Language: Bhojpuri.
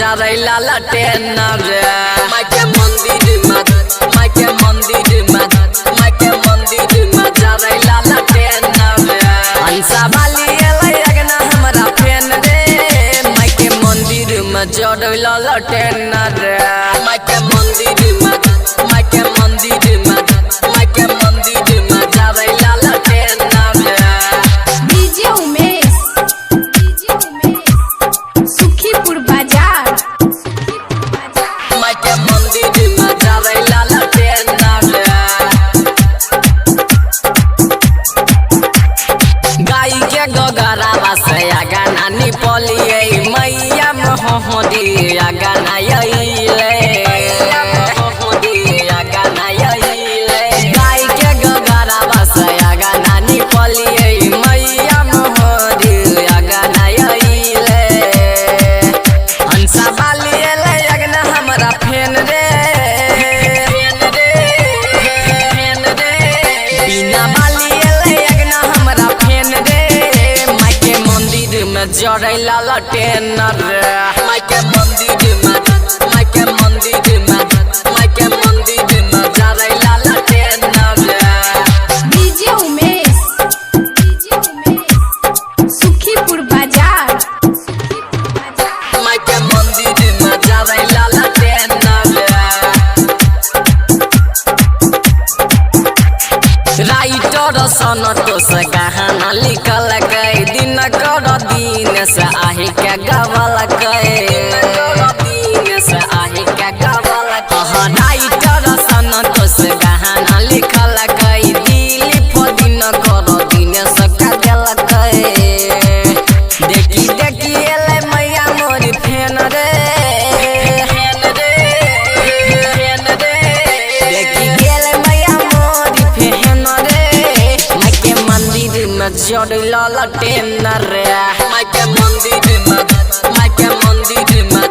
जरैला लटेन रे माके मंदिर में जरैला लटेन रे हंसा वाली एलै अगना हमरा फेन रे माके मंदिर में जरैला लटेन रे माके मंदिर में जरैला लटेन रे डीजे उमेश सुखीपुर बाजार माके मंदिर में जरैला लटेन रे गाय के गगरावा से गाना निपलिए मैया मोहदी गाना गाय के गगरावा से गाना निपलिए मैया मोहदी गाना हंसा वाली एलै अगना हमरा फेन रे बिना वाली एलै अगना हमरा फेन रे माके मंदिर में जरैला लटेन रे माके मंदिर में जरैला लटेन रे डीजे उमेश सुखीपुर बाजार माके मंदिर में जरैला लटेन रे राइटर सनतोष गाना लिखल गए दिनकर दिनेश आहि के गवल गए राइटर सनतोष गाना लिखल गए दिलीप दिनकर दिनेश का दिल गए देखी एलै मैया मोरी फेन रे देखी गेलै मैया मोरी फेन रे माके मंदिर में जरैला लटेन रे माके मंदिर में